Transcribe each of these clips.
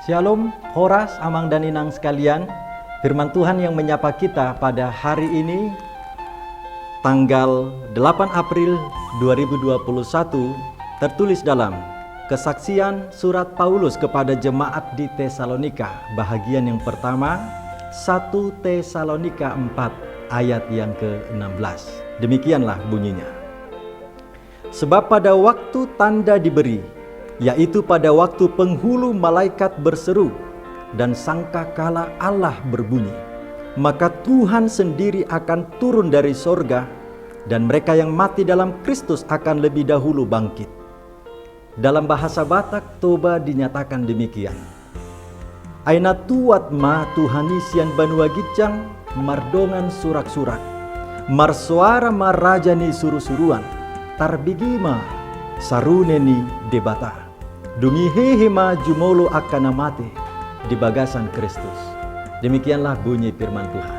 Shalom, Horas, Amang dan Inang sekalian. Firman Tuhan yang menyapa kita pada hari ini, tanggal 8 April 2021, tertulis dalam Kesaksian Surat Paulus kepada Jemaat di Tesalonika, bahagian yang pertama, 1 Tesalonika 4 ayat yang ke-16. Demikianlah bunyinya. Sebab pada waktu tanda diberi, yaitu pada waktu penghulu malaikat berseru dan sangkakala Allah berbunyi, maka Tuhan sendiri akan turun dari sorga, dan mereka yang mati dalam Kristus akan lebih dahulu bangkit. Dalam bahasa Batak, Toba dinyatakan demikian. Aina tuat ma Tuhanisian banua gicang, mardongan surak-surak, marsuara marajani suru-suruan, tarbigima saruneni debata, dumihehema jumolo akanamate di bagasan Kristus. Demikianlah bunyi firman Tuhan.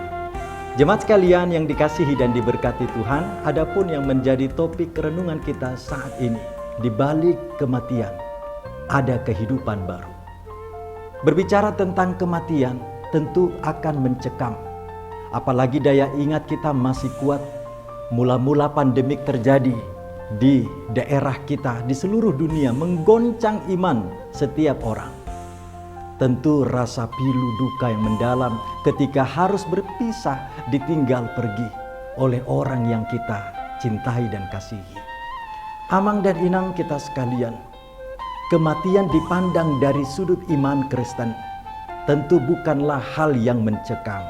Jemaat sekalian yang dikasihi dan diberkati Tuhan, adapun yang menjadi topik renungan kita saat ini, di balik kematian ada kehidupan baru. Berbicara tentang kematian tentu akan mencekam, apalagi daya ingat kita masih kuat. Mula-mula pandemik terjadi di daerah kita, di seluruh dunia, menggoncang iman setiap orang. Tentu rasa pilu duka yang mendalam ketika harus berpisah, ditinggal pergi oleh orang yang kita cintai dan kasihi. Amang dan Inang kita sekalian, kematian dipandang dari sudut iman Kristen tentu bukanlah hal yang mencekam.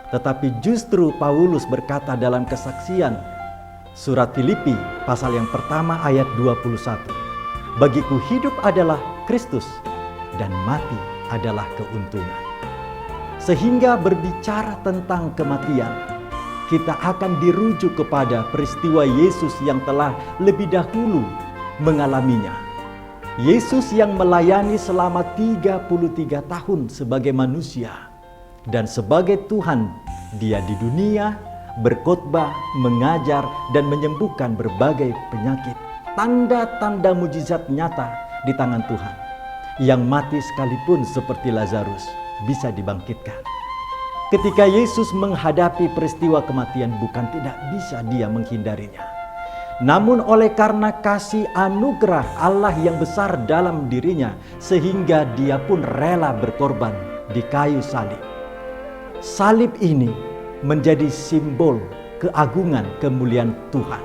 Tetapi justru Paulus berkata dalam Kesaksian Surat Filipi pasal yang pertama ayat 21, bagiku hidup adalah Kristus dan mati adalah keuntungan. Sehingga berbicara tentang kematian, kita akan dirujuk kepada peristiwa Yesus yang telah lebih dahulu mengalaminya. Yesus yang melayani selama 33 tahun sebagai manusia, dan sebagai Tuhan dia di dunia berkhotbah, mengajar, dan menyembuhkan berbagai penyakit. Tanda-tanda mujizat nyata di tangan Tuhan. Yang mati sekalipun seperti Lazarus bisa dibangkitkan. Ketika Yesus menghadapi peristiwa kematian, bukan tidak bisa dia menghindarinya. Namun oleh karena kasih anugerah Allah yang besar dalam dirinya, sehingga dia pun rela berkorban di kayu salib. Salib ini menjadi simbol keagungan kemuliaan Tuhan.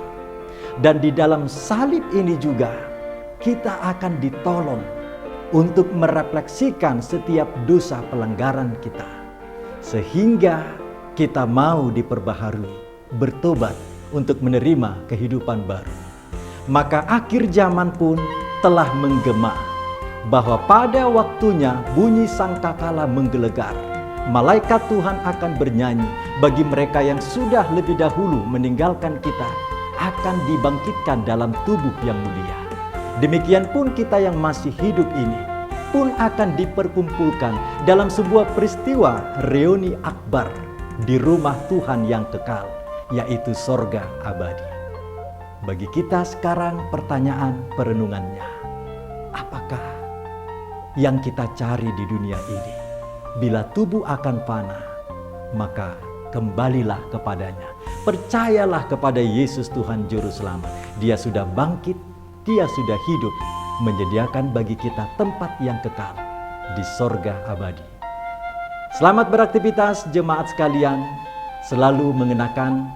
Dan di dalam salib ini juga kita akan ditolong untuk merefleksikan setiap dosa pelanggaran kita, sehingga kita mau diperbaharui, bertobat untuk menerima kehidupan baru. Maka akhir zaman pun telah menggema, bahwa pada waktunya bunyi sangkakala menggelegar, malaikat Tuhan akan bernyanyi. Bagi mereka yang sudah lebih dahulu meninggalkan kita, akan dibangkitkan dalam tubuh yang mulia. Demikian pun kita yang masih hidup ini pun akan diperkumpulkan dalam sebuah peristiwa reuni akbar di rumah Tuhan yang kekal, yaitu sorga abadi. Bagi kita sekarang pertanyaan perenungannya, apakah yang kita cari di dunia ini? Bila tubuh akan fana, maka kembalilah kepadanya. Percayalah kepada Yesus Tuhan Juru Selamat. Dia sudah bangkit, dia sudah hidup, menyediakan bagi kita tempat yang kekal di sorga abadi. Selamat beraktivitas jemaat sekalian. Selalu mengenakan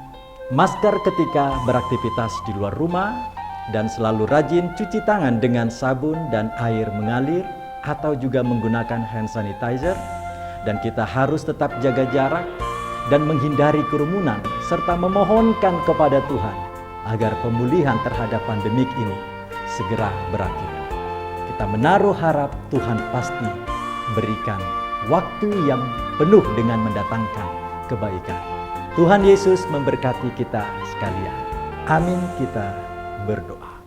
masker ketika beraktivitas di luar rumah, dan selalu rajin cuci tangan dengan sabun dan air mengalir, atau juga menggunakan hand sanitizer. Dan kita harus tetap jaga jarak dan menghindari kerumunan, serta memohonkan kepada Tuhan agar pemulihan terhadap pandemik ini segera berakhir. Kita menaruh harap Tuhan pasti berikan waktu yang penuh dengan mendatangkan kebaikan. Tuhan Yesus memberkati kita sekalian. Amin. Kita berdoa.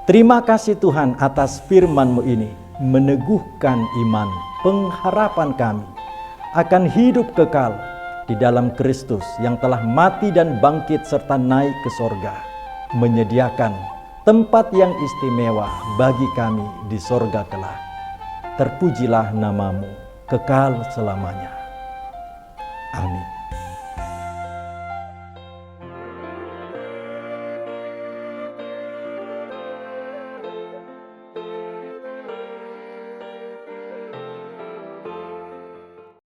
Terima kasih Tuhan atas firman-Mu ini, meneguhkan iman, pengharapan kami akan hidup kekal di dalam Kristus yang telah mati dan bangkit serta naik ke sorga, menyediakan tempat yang istimewa bagi kami di sorga kelak. terpujilah namamu kekal selamanya.